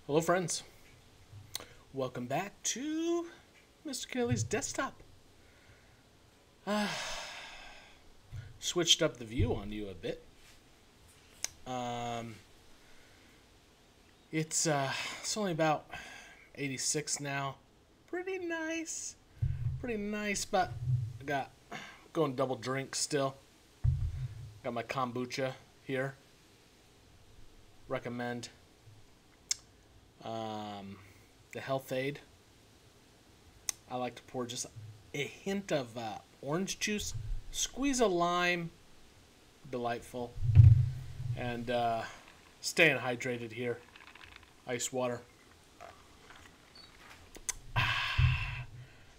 Hello, friends. Welcome back to Mr. Kennelly's desktop. Switched up the view on you a bit. It's only about 86 now. Pretty nice. Pretty nice, but I got going double drink still. Got my kombucha here. Recommend. The Health Aid. I like to pour just a hint of orange juice, squeeze a lime, delightful, and staying hydrated here. Ice water.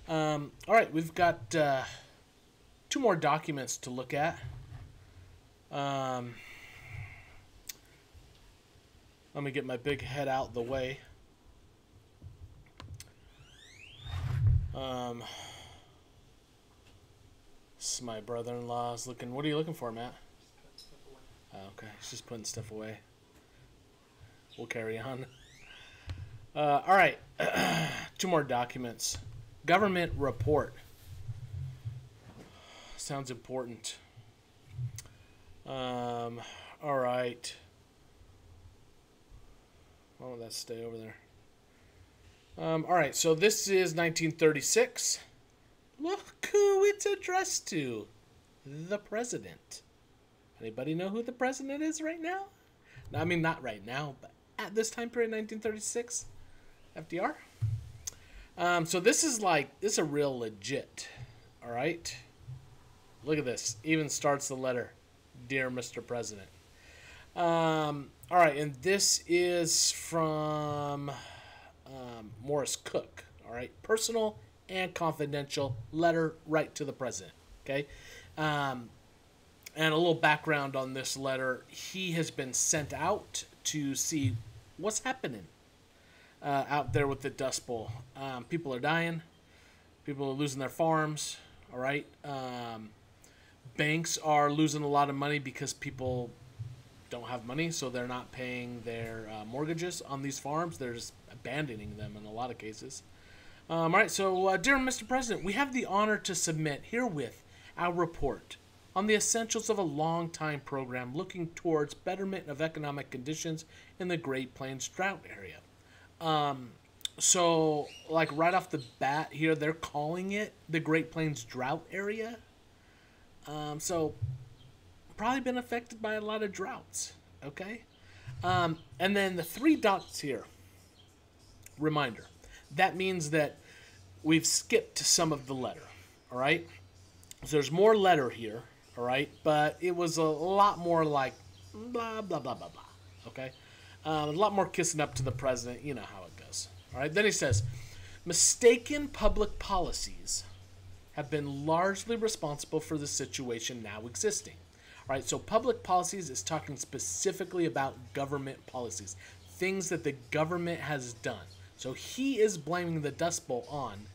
All right, we've got two more documents to look at. Let me get my big head out the way. This is my brother-in-law's looking. What are you looking for, Matt? Oh, okay, he's just putting stuff away. We'll carry on. All right, two more documents. Government report. Sounds important. All right. Why won't that stay over there? All right, so this is 1936. Look who it's addressed to. The president. Anybody know who the president is right now? No, I mean, not right now, but at this time period, 1936. FDR. So this is a real legit. All right. Look at this. Even starts the letter, "Dear Mr. President." All right, and this is from Morris Cook. All right, personal and confidential letter right to the president. Okay, and a little background on this letter: he has been sent out to see what's happening out there with the Dust Bowl. People are dying. People are losing their farms. All right, banks are losing a lot of money because people don't have money, so they're not paying their mortgages on these farms. They're just abandoning them in a lot of cases. All right, so dear Mr. President, we have the honor to submit herewith our report on the essentials of a long-time program looking towards betterment of economic conditions in the Great Plains drought area. So, like right off the bat here, they're calling it the Great Plains drought area. So probably been affected by a lot of droughts. Okay, and then the three dots here. Reminder. That means that we've skipped some of the letter. All right. So there's more letter here. All right, but it was a lot more like blah blah blah blah blah. Okay, a lot more kissing up to the president. You know how it goes. All right. Then he says, mistaken public policies have been largely responsible for the situation now existing. All right, so public policies is talking specifically about government policies, things that the government has done. So he is blaming the Dust Bowl on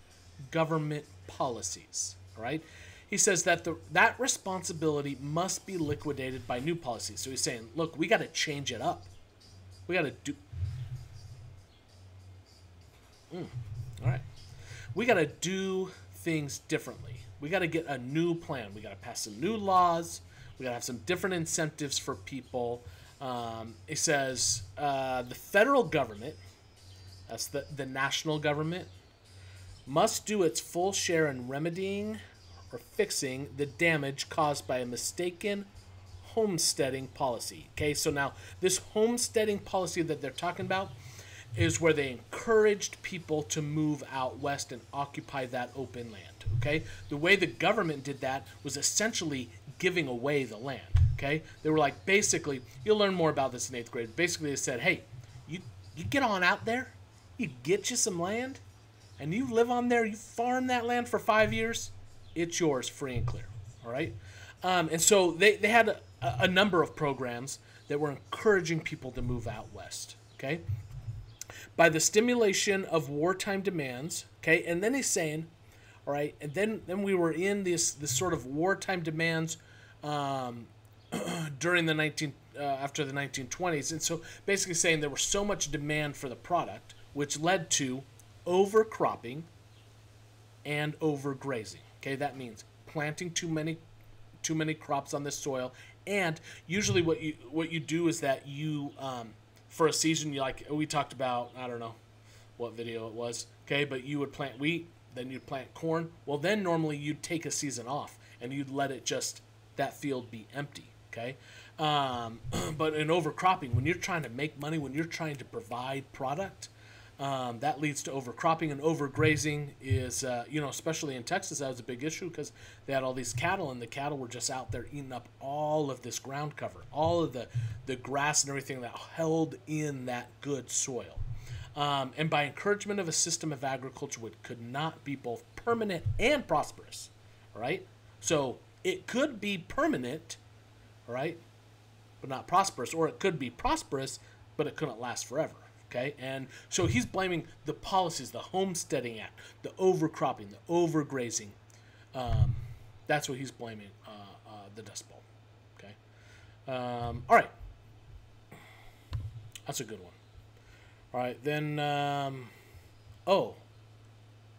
government policies. All right, he says that that responsibility must be liquidated by new policies. So he's saying, look, we got to change it up. We got to do. All right, we got to do things differently. We got to get a new plan. We got to pass some new laws. We got to have some different incentives for people. It says the federal government, that's the national government, must do its full share in remedying or fixing the damage caused by a mistaken homesteading policy. Okay, so now this homesteading policy that they're talking about is where they encouraged people to move out west and occupy that open land. Okay, the way the government did that was essentially giving away the land. Okay, they were like, basically, you'll learn more about this in 8th grade. Basically, they said, hey, you get on out there, you get you some land, and you live on there, you farm that land for 5 years, it's yours free and clear. All right, and so they had a number of programs that were encouraging people to move out west. Okay, by the stimulation of wartime demands. Okay, and then he's saying, all right, and then we were in this sort of wartime demands during the after the 1920s, and so basically saying there was so much demand for the product, which led to overcropping and overgrazing. Okay, that means planting too many crops on this soil, and usually what you do is that you for a season, you like we talked about, I don't know what video it was, okay, but you would plant wheat, then you'd plant corn. Well, then normally you'd take a season off and you'd let it just, that field be empty, okay? But in overcropping, when you're trying to make money, when you're trying to provide product, that leads to overcropping, and overgrazing is, especially in Texas, that was a big issue because they had all these cattle, and the cattle were just out there eating up all of this ground cover, all of the grass and everything that held in that good soil. And by encouragement of a system of agriculture which could not be both permanent and prosperous, right? So it could be permanent, right, but not prosperous, or it could be prosperous, but it couldn't last forever. Okay, and so he's blaming the policies, the Homesteading Act, the overcropping, the overgrazing. That's what he's blaming the Dust Bowl. Okay, all right, that's a good one. All right, then. Oh,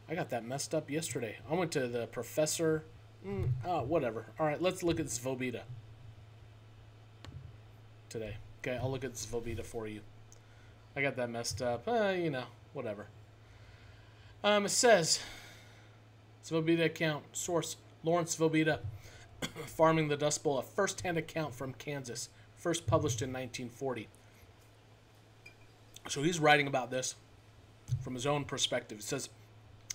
I got that messed up yesterday. I went to the professor. Whatever. All right, let's look at Svobita today. Okay, I'll look at Svobita for you. I got that messed up. Whatever. It says, Svobita account, source, Lawrence Svobita, Farming the Dust Bowl, a first-hand account from Kansas, first published in 1940. So he's writing about this from his own perspective. It says,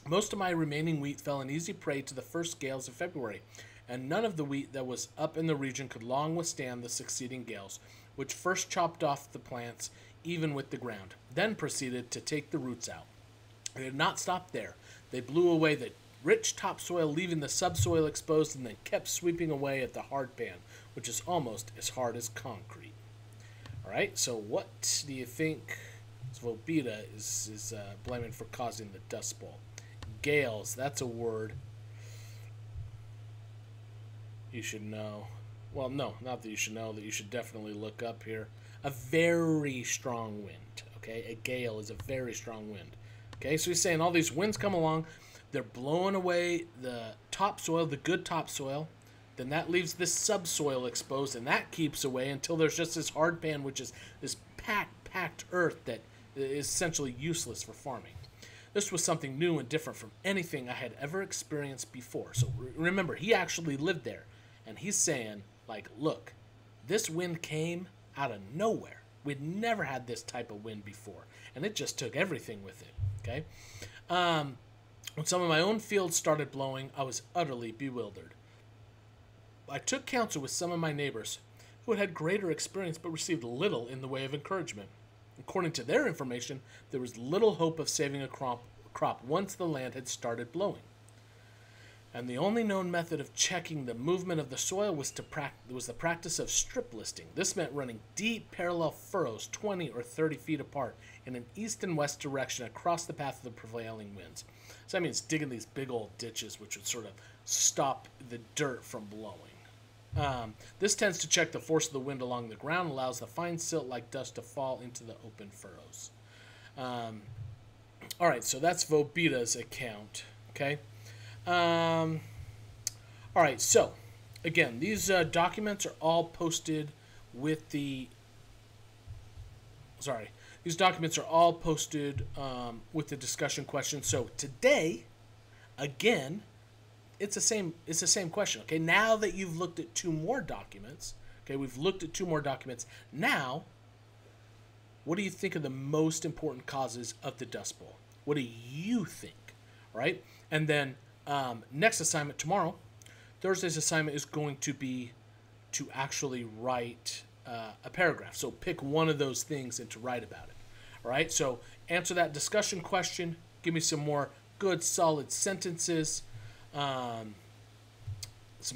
most of my remaining wheat fell an easy prey to the first gales of February, and none of the wheat that was up in the region could long withstand the succeeding gales, which first chopped off the plants even with the ground, then proceeded to take the roots out. They did not stop there. They blew away the rich topsoil, leaving the subsoil exposed, and then kept sweeping away at the hard pan, which is almost as hard as concrete. All right, so what do you think Svobita is blaming for causing the Dust Bowl? Gales, that's a word you should know. Well, no, not that you should know, that you should definitely look up here. A very strong wind, okay? A gale is a very strong wind. Okay, so he's saying all these winds come along, they're blowing away the topsoil, the good topsoil, then that leaves this subsoil exposed, and that keeps away until there's just this hard pan, which is this packed earth that is essentially useless for farming. This was something new and different from anything I had ever experienced before. So remember, he actually lived there, and he's saying, like, look, this wind came out of nowhere. We'd never had this type of wind before, and it just took everything with it, okay? When some of my own fields started blowing, I was utterly bewildered. I took counsel with some of my neighbors who had greater experience but received little in the way of encouragement. According to their information, there was little hope of saving a crop once the land had started blowing. And the only known method of checking the movement of the soil was the practice of strip listing. This meant running deep parallel furrows 20 or 30 feet apart in an east and west direction across the path of the prevailing winds. So that means digging these big old ditches which would sort of stop the dirt from blowing. This tends to check the force of the wind along the ground and allows the fine silt-like dust to fall into the open furrows. All right, so that's Svobita's account, okay? All right, so again, these documents are all posted with the. These documents are all posted with the discussion question. So today, again, it's the same question. Okay, now that you've looked at two more documents, okay, we've looked at two more documents. Now, what do you think are the most important causes of the Dust Bowl? What do you think? Right, and then. Next assignment tomorrow, Thursday's assignment is going to be to actually write a paragraph. So pick one of those things and to write about it. All right, so answer that discussion question. Give me some more good, solid sentences. Some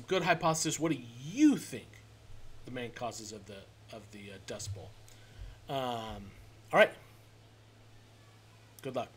good hypotheses. What do you think the main causes of the Dust Bowl? All right. Good luck.